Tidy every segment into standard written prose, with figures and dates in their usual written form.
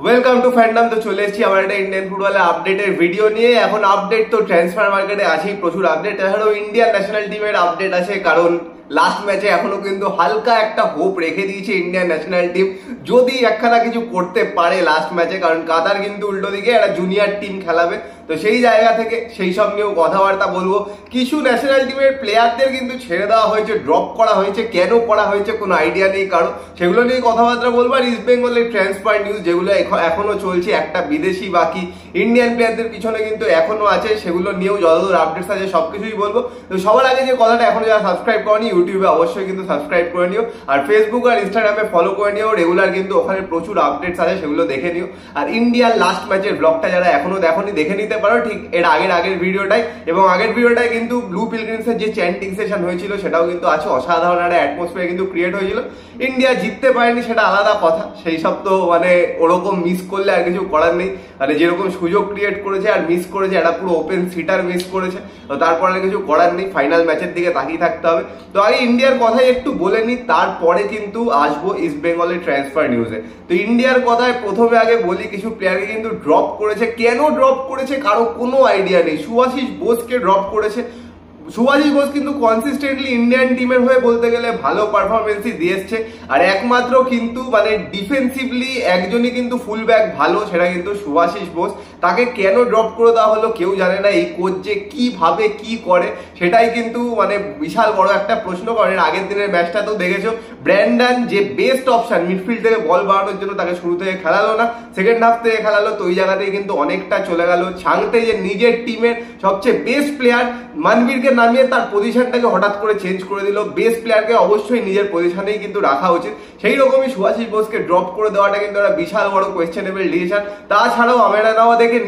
Welcome to fandom. তো চলে এসেছি আমার একটা ইন্ডিয়ান ফুটবলের আপডেটের ভিডিও নিয়ে। এখন আপডেট তো ট্রান্সফার মার্কেটে আছেই, প্রচুর আপডেট। এছাড়াও ইন্ডিয়ান ন্যাশনাল টিমের আপডেট আছে, কারণ লাস্ট ম্যাচে এখনো কিন্তু হালকা একটা হোপ রেখে দিয়েছে ইন্ডিয়ান ন্যাশনাল টিম, যদি একখানা কিছু করতে পারে লাস্ট ম্যাচে। কারণ কাতার কিন্তু উল্টো দিকে একটা জুনিয়র টিম খেলাবে, তো সেই জায়গা থেকে সেই সব নিয়েও কথাবার্তা বলবো। কিছু ন্যাশনাল টিমের প্লেয়ারদের কিন্তু ছেড়ে দেওয়া হয়েছে, ড্রপ করা হয়েছে, কেন করা হয়েছে কোনো আইডিয়া নেই কারণ, সেগুলো নিয়ে কথাবার্তা বলবো। আর ইস্ট বেঙ্গলের ট্রান্সফার নিউজ যেগুলো এখনো চলছে, একটা বিদেশি বাকি ইন্ডিয়ান প্লেয়ারদের পিছনে কিন্তু এখনো আছে, সেগুলো নিয়েও যতদূর আপডেটস আছে সবকিছুই বলবো। তো সবার আগে যে কথাটা, এখনো যারা সাবস্ক্রাইব করনি ইউটিউবে অবশ্যই কিন্তু সাবস্ক্রাইব করে নিও, আর ফেসবুক আর ইনস্টাগ্রামে ফলো করে নিও। রেগুলার কিন্তু ওখানে প্রচুর আপডেটস আছে, সেগুলো দেখে নিও। আর ইন্ডিয়ার লাস্ট ম্যাচের ব্লগটা যারা এখনো দেখোনি দেখে নিতে পারো, ঠিক এর আগের ভিডিওটাই। এবং আগের ভিডিওটায় কিন্তু ব্লু পিলগ্রিমসের যে চ্যান্টিং সেশন হয়েছিল সেটাও কিন্তু আছে, অসাধারণ একটা অ্যাটমসফিয়ার কিন্তু ক্রিয়েট হয়েছিল। ইন্ডিয়া জিততে পারেনি সেটা আলাদা কথা, সেই সব তো মানে ওরকম মিস করলে আর কিছু করার নেই। মানে যেরকম সুযোগ ক্রিয়েট করেছে আর মিস করেছে, একটা পুরো ওপেন সিটার মিস করেছে, তো তারপরে কিছু করার নেই, ফাইনাল ম্যাচের দিকে তাকিয়ে থাকতে হবে। তো আগে ইন্ডিয়ার কথাই একটু বলে নিই, তারপরে কিন্তু আসবো ইস্ট বেঙ্গলের ট্রান্সফার নিউজে। তো ইন্ডিয়ার কথায় প্রথমে আগে বলি, কিছু প্লেয়ারকে কিন্তু ড্রপ করেছে। কেন ড্রপ করেছে কারো কোনো আইডিয়া নেই। শুভাশিস বোসকে ড্রপ করেছে। শুভাশিস বোস কিন্তু কনসিস্টেন্টলি ইন্ডিয়ান টিমের হয়ে বলতে গেলে ভালো পারফরমেন্সই দিয়ে এসছে, আর একমাত্র কিন্তু মানে ডিফেন্সিভলি একজনই কিন্তু ফুল ব্যাক ভালো, সেটা কিন্তু শুভাশিস বোস। তাকে কেন ড্রপ করে দেওয়া হলো কেউ জানে না। এই কোচ যে কিভাবে কি করে সেটাই কিন্তু মানে বিশাল বড় একটা প্রশ্ন। কারণ আগের দিনের ম্যাচটা তো দেখেছো, ব্র্যান্ডন যে বেস্ট অপশন মিডফিল্ড থেকে বল বাড়ানোর জন্য, তাকে শুরু থেকে খেলালো না, সেকেন্ড হাফ থেকে খেলালো, তো ওই জায়গাতেই কিন্তু অনেকটা চলে গেল। ছাংতে যে নিজের টিমের সবচেয়ে বেস্ট প্লেয়ার মানবীরকে নামিয়ে তার পজিশনটাকে হঠাৎ করে চেঞ্জ করে দিল। বেস্ট প্লেয়ারকে অবশ্যই নিজের পজিশনেই কিন্তু রাখা উচিত, সেই রকমই শুভাশিস বোসকে ড্রপ করে দেওয়াটা কিন্তু একটা বিশাল বড় কোয়েশ্চেনেবল ডিসিশন। তাছাড়াও আমেরানাওয়া দেখে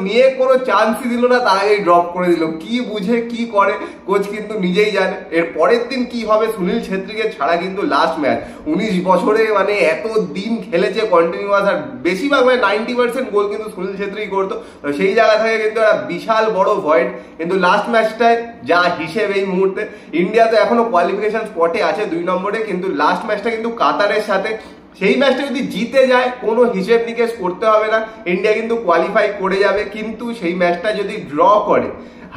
নিয়ে কোনো চান্সই দিল না, তার আগেই ড্রপ করে দিল। কি বুঝে কি করে কোচ কিন্তু নিজেই জানে। এর পরের দিন কি হবে, সুনীল ছেত্রীকে ছাড়া কিন্তু লাস্ট ম্যাচ 19 বছরে মানে এত দিন খেলেছে কন্টিনিউয়াস, আর বেশিরভাগ মানে 90% গোল কিন্তু সুনীল ছেত্রী করতো, তো সেই জায়গা থেকে কিন্তু একটা বিশাল বড় ভয়েড। কিন্তু লাস্ট ম্যাচটায় যা হিসেব এই মুহূর্তে ইন্ডিয়া তো এখনো কোয়ালিফিকেশন স্পটে আছে 2 নম্বরে, কিন্তু লাস্ট ম্যাচটা কিন্তু কাতারের সাথে, সেই ম্যাচটা যদি জিতে যায় কোনো হিসেব নিকেশ করতে হবে না, ইন্ডিয়া কিন্তু কোয়ালিফাই করে যাবে। কিন্তু সেই ম্যাচটা যদি ড্র করে,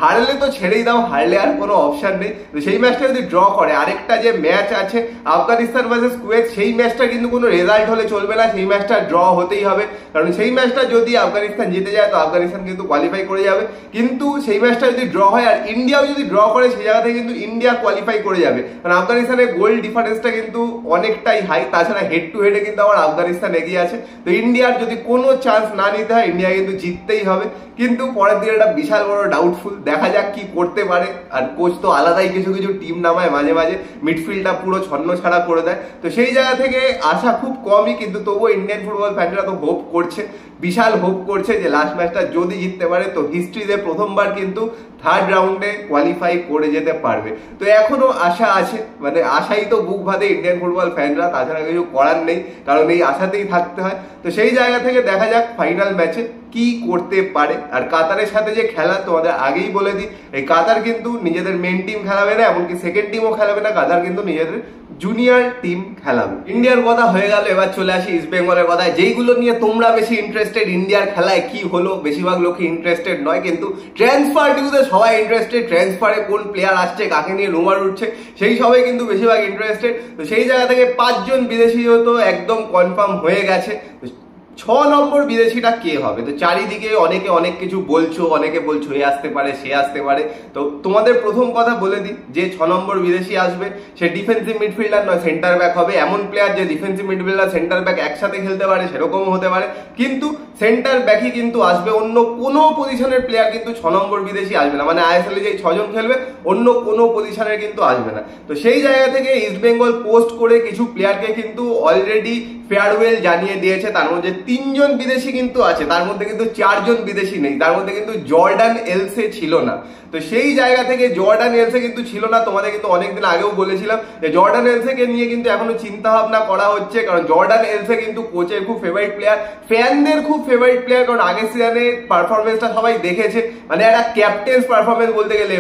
হারলে তো ছেড়েই দাও, হারলে আর কোনো অপশন নেই। তো সেই ম্যাচটা যদি ড্র করে, আরেকটা যে ম্যাচ আছে আফগানিস্তান ভার্সেস কুয়েত, সেই ম্যাচটা কিন্তু কোনো রেজাল্ট হলে চলবে না, সেই ম্যাচটা ড্র হতেই হবে। কারণ সেই ম্যাচটা যদি আফগানিস্তান জিতে যায় তো আফগানিস্তান কিন্তু কোয়ালিফাই করে যাবে। কিন্তু সেই ম্যাচটা যদি ড্র হয় আর ইন্ডিয়াও যদি ড্র করে, সেই জায়গা থেকে কিন্তু ইন্ডিয়া কোয়ালিফাই করে যাবে। কারণ আফগানিস্তানের গোল ডিফারেন্সটা কিন্তু অনেকটাই হাই, তাছাড়া হেড টু হেডে কিন্তু আবার আফগানিস্তান এগিয়ে আছে। তো ইন্ডিয়ার যদি কোনো চান্স না নিতে হয়, ইন্ডিয়া কিন্তু জিততেই হবে। কিন্তু পরের দিন একটা বিশাল বড় ডাউটফুল, দেখা যাক কি করতে পারে। আর কোচ তো আলাদাই কিছু টিম নামায় মাঝে মাঝে, মিডফিল্ডটা পুরো ছন্ন ছাড়া করে দেয়, তো সেই জায়গা থেকে আশা খুব কমই। কিন্তু তবুও ইন্ডিয়ান ফুটবল ফ্যানরা তো হোপ করছে, বিশাল হোপ করছে যে লাস্ট ম্যাচটা যদি জিততে পারে তো হিস্ট্রিতে প্রথমবার কিন্তু থার্ড রাউন্ডে কোয়ালিফাই করে যেতে পারবে। তো এখনো আশা আছে, মানে আশাই তো বুক বাঁধে ইন্ডিয়ান ফুটবল ফ্যানরা, তাছাড়া কিছু করার নেই, কারণ এই আশাতেই থাকতে হয়। তো সেই জায়গা থেকে দেখা যাক ফাইনাল ম্যাচে কি করতে পারে। আর কাতারের সাথে যে খেলা, তোমাদের আগেই বলে দিই, এই কাতার কিন্তু নিজেদের মেন টিম খেলাবে না, এমনকি সেকেন্ড টিমও খেলাবে না, কাতার কিন্তু নিজেদের জুনিয়র টিম খেলাবে। ইন্ডিয়ার কথা হয়ে গেল, এবার চলে আসি ইস্ট বেঙ্গলের কথায়, যেইগুলো নিয়ে তোমরা বেশি ইন্টারেস্টেড। ইন্ডিয়ার খেলায় কি হলো, বেশিরভাগ লোক ইন্টারেস্টেড নয়, কিন্তু ট্রান্সফার নিউজে সবাই ইন্টারেস্টেড। ট্রান্সফারে কোন প্লেয়ার আসছে, কাকে নিয়ে রুমার উঠছে, সেই সবাই কিন্তু বেশিরভাগ ইন্টারেস্টেড। তো সেই জায়গা থেকে 5 জন বিদেশি তো একদম কনফার্ম হয়ে গেছে। 6 নম্বর বিদেশিটা কে হবে? তো চারিদিকে অনেকে অনেক কিছু বলছো, অনেকে বলছো এ আসতে পারে সে আসতে পারে। তো তোমাদের প্রথম কথা বলে দিই, যে 6 নম্বর বিদেশি আসবে সে ডিফেন্সিভ মিডফিল্ডার নয়, সেন্টার ব্যাক হবে। এমন প্লেয়ার যে ডিফেন্সিভ মিডফিল্ডার সেন্টার ব্যাক একসাথে খেলতে পারে, সেরকমও হতে পারে। কিন্তু সেন্টার ব্যাকই কিন্তু আসবে, অন্য কোনো পজিশনের প্লেয়ার কিন্তু 6 নম্বর বিদেশি আসবে না। মানে আইএসএল যে 6 জন খেলবে, অন্য কোনো পজিশনের কিন্তু আসবে না। তো সেই জায়গা থেকে ইস্ট বেঙ্গল পোস্ট করে কিছু প্লেয়ারকে কিন্তু অলরেডি ফেয়ারওয়েল জানিয়ে দিয়েছে। তার মধ্যে 3 জন বিদেশি কিন্তু আছে, তার মধ্যে কিন্তু 4 জন বিদেশি নেই, তার মধ্যে কিন্তু জর্ডান এলসে ছিল না। তো সেই জায়গা থেকে জর্ডান এলসে কিন্তু ছিল না, তোমাদের কিন্তু অনেকদিন আগেও বলেছিলাম যে জর্ডান এলসেকে নিয়ে কিন্তু এখনো চিন্তা ভাবনা করা হচ্ছে। কারণ জর্ডান এলসে কিন্তু কোচের খুব ফেভারিট প্লেয়ার, ফ্যানদের খুব ফেভারিট প্লেয়ার। কারণ আগের সিজনে পারফরমেন্সটা সবাই দেখেছে, মানে একটা ক্যাপ্টেন্স পারফরমেন্স বলতে গেলে,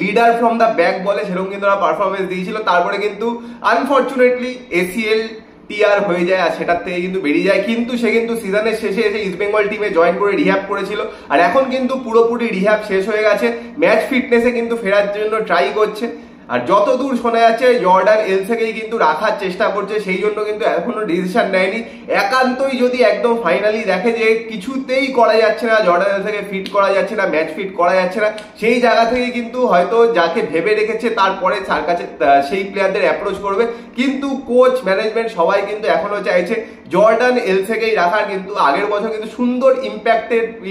লিডার ফ্রম দ্য ব্যাক বলে সেরকম কিন্তু ওরা পারফরমেন্স দিয়েছিল। তারপরে কিন্তু আনফর্চুনেটলি ACL টিআর হয়ে যায় আর সেটার থেকে কিন্তু বেরিয়ে যায়, কিন্তু সে কিন্তু সিজনের শেষে এসে ইস্ট বেঙ্গল টিমে জয়েন করে রিহ্যাব করেছিল আর এখন কিন্তু পুরোপুরি রিহ্যাব শেষ হয়ে গেছে, ম্যাচ ফিটনেসে কিন্তু ফেরার জন্য ট্রাই করছে। আর যতদূর শোনা যাচ্ছে জর্ডান এলসেকেই কিন্তু রাখার চেষ্টা করছে, সেই জন্য কিন্তু এখনো ডিসিশন নেয়নি। একান্তই যদি একদম ফাইনালি দেখে যে কিছুতেই করা যাচ্ছে না, জর্ডান এলসেকে ফিট করা যাচ্ছে না, ম্যাচ ফিট করা যাচ্ছে না, সেই জায়গা থেকে কিন্তু হয়তো যাকে ভেবে রেখেছে তারপরে তার কাছে সেই প্লেয়ারদের অ্যাপ্রোচ করবে। কিন্তু কোচ ম্যানেজমেন্ট সবাই কিন্তু এখনো চাইছে জর্ডান এলসেকেই রাখার। কিন্তু আগের বছর কিন্তু সুন্দর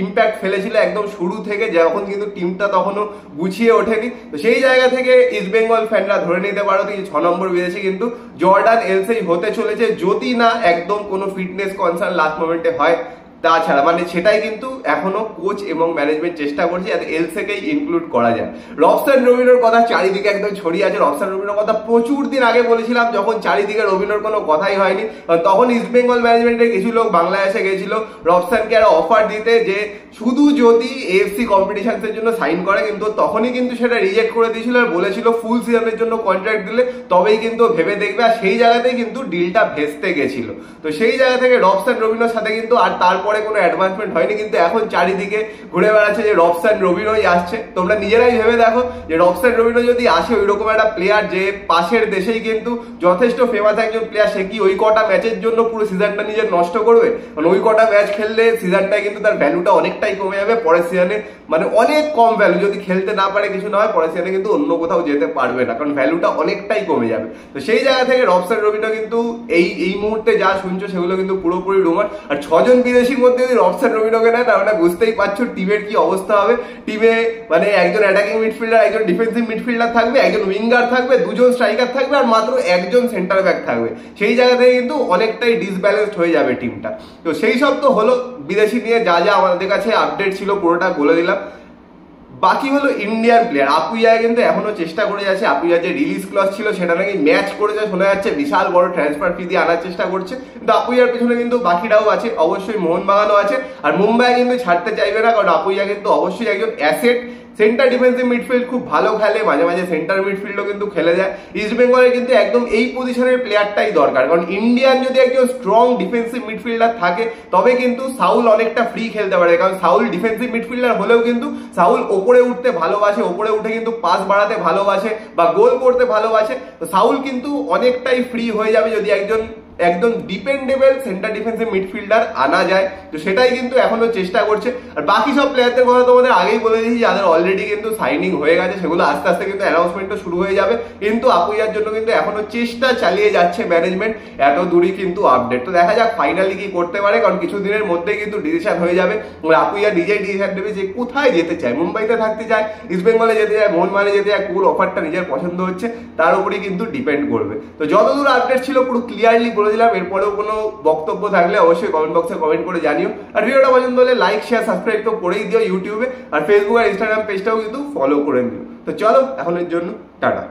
ইম্প্যাক্ট ফেলেছিল একদম শুরু থেকে, যখন কিন্তু টিমটা তখনও গুছিয়ে ওঠেনি। তো সেই জায়গা থেকে ইস্ট বেঙ্গল ফ্যানরা ধরে নিতে পারো যে 6 নম্বর বিদেশি কিন্তু জর্ডান এলসেই হতে চলেছে, যদি না একদম কোনো ফিটনেস কনসার্ন লাস্ট মোমেন্টে হয়। তাছাড়া মানে সেটাই কিন্তু এখনো কোচ এবং ম্যানেজমেন্ট চেষ্টা করছে যাতে এলসেকেই ইনক্লুড করা যায়। রবসান রবিনোর কথা চারিদিকে একদম ছড়িয়ে আছে। রবসান রবিনোর কথা প্রচুর দিন আগে বলেছিলাম, যখন চারিদিকে রবিনোর কোনো কথাই হয়নি, তখন ইস্ট বেঙ্গল ম্যানেজমেন্টের কিছু লোক বাংলায় এসে গেছিল রবসানকে একটা অফার দিতে যে শুধু যদি এএফসি কম্পিটিশনসের জন্য সাইন করে, কিন্তু তখনই কিন্তু সেটা রিজেক্ট করে দিয়েছিল আর বলেছিল ফুল সিজনের জন্য কন্ট্রাক্ট দিলে তবেই কিন্তু ভেবে দেখবে। আর সেই জায়গাতেই কিন্তু ডিলটা ভেস্তে গেছিল। তো সেই জায়গা থেকে রবসান রবিনোর সাথে কিন্তু আর তারপরে কোনো অ্যাডভান্সমেন্ট হয়নি, কিন্তু এখন চারিদিকে ঘুরে বেড়াচ্ছে যে রবসান রবিনোই আসছে। তোমরা নিজেরাই ভেবে দেখো যে রবসান রবিনো যদি আসে, ওই রকম একটা প্লেয়ার যে পাশের দেশেই কিন্তু যথেষ্ট ফেমাস একজন প্লেয়ার, সে কি ওই কটা ম্যাচের জন্য পুরো সিজনটা নিজের নষ্ট করবে? মানে ওই কটা ম্যাচ খেললে সিজনটায় কিন্তু তার ভ্যালুটা অনেকটাই কমে যাবে। পরের সিজনে মানে অনেক কম ভ্যালু, যদি খেলতে না পারে কিছু না হয়, পরের সিজনে কিন্তু অন্য কোথাও যেতে পারবে না, কারণ ভ্যালুটা অনেকটাই কমে যাবে। তো সেই জায়গা থেকে রবসান রবিনো কিন্তু এই মুহূর্তে যা শুনছো সেগুলো কিন্তু পুরোপুরি রুমার। আর 6 জন বিদেশির মধ্যে যদি রবসান রবিনোকে নেয়, তার মানে বুঝতেই পারছো টিমের কি অবস্থা হবে। টিমে মানে একজন অ্যাটাকিং মিডফিল্ডার, একজন ডিফেন্সিভ মিডফিল্ডার থাকবে, একজন উইঙ্গার থাকবে, 2 জন স্ট্রাইকার থাকবে আর মাত্র 1 জন সেন্টার ব্যাক থাকবে। সেই জায়গা থেকে কিন্তু অনেকটাই ডিসব্যালেন্সড হয়ে যাবে টিমটা। তো সেই সব তো হলো বিদেশি নিয়ে যা যা আমাদের কাছে আপডেট ছিল পুরোটা বলে দিলাম। বাকি হলো ইন্ডিয়ান প্লেয়ার। আপুইয়া কিন্তু এখনো চেষ্টা করে যাচ্ছে। আপুইয়া যে রিলিজ ক্লজ ছিল সেটা নাকি ম্যাচ করেছে শোনা যাচ্ছে, বিশাল বড় ট্রান্সফার ফি দিয়ে আনার চেষ্টা করছে। কিন্তু আপুইয়ার পিছনে কিন্তু বাকিরাও আছে, অবশ্যই মোহনবাগানও আছে। আর মুম্বাই কিন্তু ছাড়তে চাইবে না, কারণ আপুইয়া কিন্তু অবশ্যই একজন অ্যাসেট। সেন্টার ডিফেন্সিভ মিডফিল্ড খুব ভালো খেলে, মাঝে মাঝে সেন্টার মিডফিল্ডও কিন্তু খেলে যায়। ইস্ট বেঙ্গলের কিন্তু একদম এই পজিশনের প্লেয়ারটাই দরকার, কারণ ইন্ডিয়ান যদি একজন স্ট্রং ডিফেন্সিভ মিডফিল্ডার থাকে তবে কিন্তু সাউল অনেকটা ফ্রি খেলতে পারে। কারণ সাউল ডিফেন্সিভ মিডফিল্ডার হলেও কিন্তু সাউল ওপরে উঠতে ভালোবাসে, ওপরে উঠে কিন্তু পাস বাড়াতে ভালোবাসে বা গোল করতে ভালোবাসে। তো সাউল কিন্তু অনেকটাই ফ্রি হয়ে যাবে যদি একদম ডিপেন্ডেবল সেন্টার ডিফেন্সিভ মিডফিল্ডার আনা যায়। তো সেটাই কিন্তু এখনো চেষ্টা করছে। আর বাকি সব প্লেয়ারদের কথা তোমাদের আগেই বলে দিয়েছি, যাদের অলরেডি কিন্তু সাইনিং হয়ে গেছে, সেগুলো আস্তে আস্তে কিন্তু অ্যানাউন্সমেন্টও শুরু হয়ে যাবে। কিন্তু আপুইয়ার জন্য কিন্তু এখনো চেষ্টা চালিয়ে যাচ্ছে ম্যানেজমেন্ট, এত দূরই কিন্তু আপডেট। তো দেখা যাক ফাইনালি কি করতে পারে, কারণ কিছুদিনের মধ্যেই কিন্তু ডিসিশন হয়ে যাবে। আপুইয়া নিজেই ডিসিশন নেবে যে কোথায় যেতে চায়, মুম্বাইতে থাকতে চায়, ইস্ট বেঙ্গলে যেতে চায়, মোহনবাগানে যেতে চায়, কোন অফারটা নিজের পছন্দ হচ্ছে তার উপরই কিন্তু ডিপেন্ড করবে। তো যতদূর আপডেট ছিল পুরো ক্লিয়ারলি বলে দিলাম। এরপরেও কোনো বক্তব্য থাকলে অবশ্যই কমেন্ট বক্সে কমেন্ট করে জানিও। আর ভিডিওটা পছন্দ হলে লাইক শেয়ার সাবস্ক্রাইব তো করেই দিও ইউটিউবে, আর ফেসবুক আর ইনস্টাগ্রাম পেজটাও কিন্তু ফলো করে নিও। তো চলো এখনের জন্য টাটা।